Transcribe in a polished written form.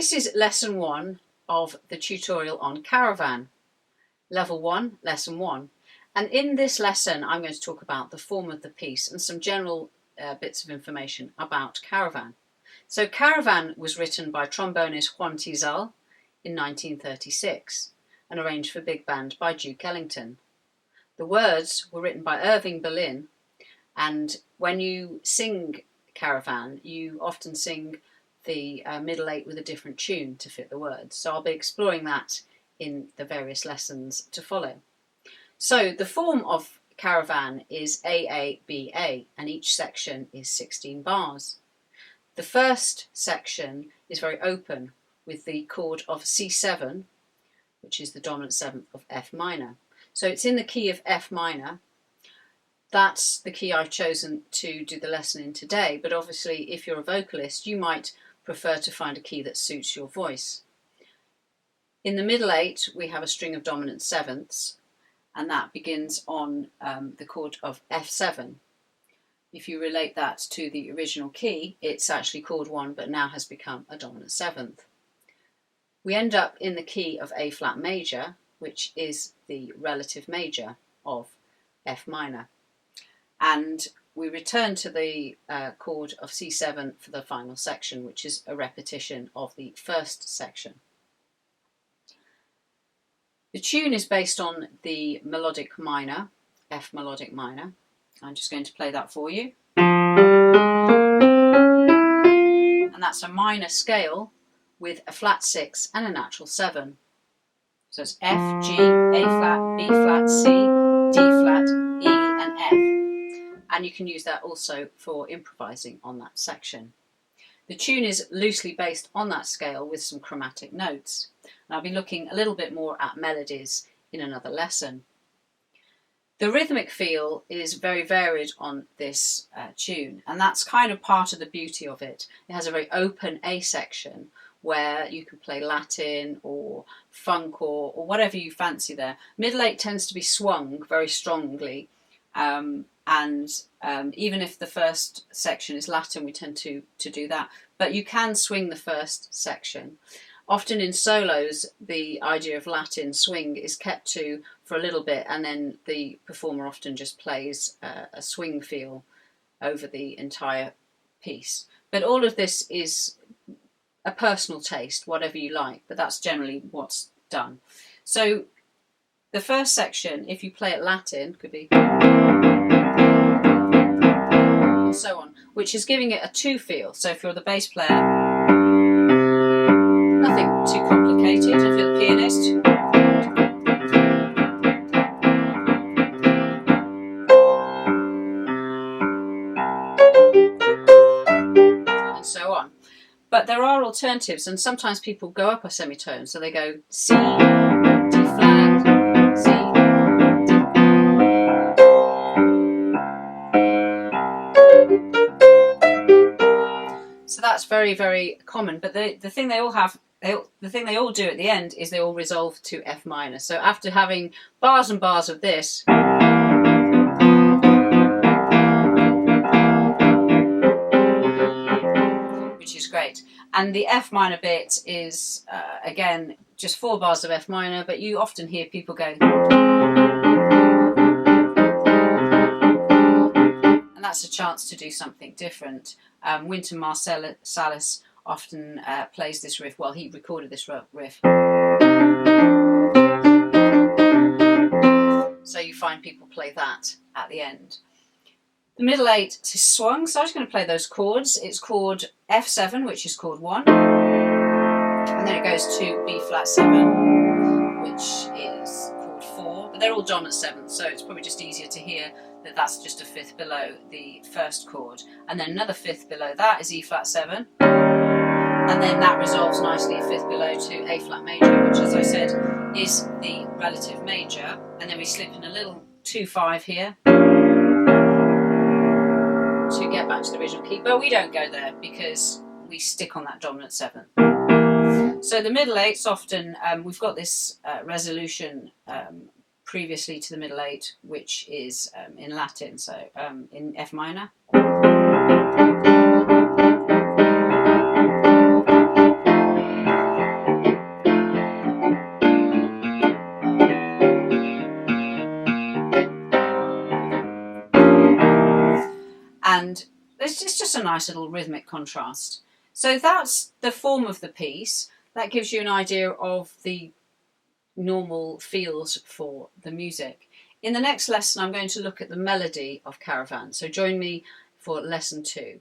This is lesson 1 of the tutorial on Caravan, level 1, lesson 1. And in this lesson I'm going to talk about the form of the piece and some general bits of information about Caravan. So Caravan was written by trombonist Juan Tizol in 1936 and arranged for big band by Duke Ellington. The words were written by Irving Berlin, and when you sing Caravan you often sing the middle eight with a different tune to fit the words. So I'll be exploring that in the various lessons to follow. So the form of Caravan is AABA, and each section is 16 bars. The first section is very open with the chord of C7, which is the dominant seventh of F minor. So it's in the key of F minor. That's the key I've chosen to do the lesson in today, but obviously if you're a vocalist you might prefer to find a key that suits your voice. In the middle eight we have a string of dominant sevenths, and that begins on the chord of F7. If you relate that to the original key, it's actually chord 1 but now has become a dominant seventh. We end up in the key of A flat major, which is the relative major of F minor, and we return to the chord of C7 for the final section, which is a repetition of the first section. The tune is based on the melodic minor, F melodic minor. I'm just going to play that for you. And that's a minor scale with a flat 6 and a natural 7. So it's F, G, A flat, B flat, C, D flat, E and F. And you can use that also for improvising on that section. The tune is loosely based on that scale with some chromatic notes. And I'll be looking a little bit more at melodies in another lesson. The rhythmic feel is very varied on this tune, and that's kind of part of the beauty of it. It has a very open A section where you can play Latin or funk or whatever you fancy there. Middle eight tends to be swung very strongly, even if the first section is Latin we tend to do that, but you can swing the first section. Often in solos the idea of Latin swing is kept to for a little bit, and then the performer often just plays a swing feel over the entire piece. But all of this is a personal taste, whatever you like, but that's generally what's done. So the first section, if you play it Latin, could be and so on, which is giving it a 2 feel. So if you're the bass player, nothing too complicated. If you're the pianist, and so on. But there are alternatives, and sometimes people go up a semitone, so they go C, D flat, C, D. So that's very, very common. But the thing they all have, the thing they all do at the end is they all resolve to F minor. So after having bars and bars of this, which is great. And the F minor bit is, again, just 4 bars of F minor, but you often hear people go, and that's a chance to do something different. Wynton Marsalis often plays this riff, well, he recorded this riff. So you find people play that at the end. The middle eight is swung, so I'm just going to play those chords. It's chord F7, which is chord 1, and then it goes to B flat 7, which is chord 4, but they're all dominant sevenths, so it's probably just easier to hear that that's just a fifth below the first chord. And then another fifth below that is E flat 7, and then that resolves nicely a fifth below to A flat major, which, as I said, is the relative major, and then we slip in a little 2-5 here to get back to the original key, but we don't go there because we stick on that dominant seventh. So the middle eights often, we've got this resolution previously to the middle eight, which is in Latin, so in F minor. it's just a nice little rhythmic contrast. So that's the form of the piece. That gives you an idea of the normal feels for the music. In the next lesson, I'm going to look at the melody of Caravan. So join me for lesson 2.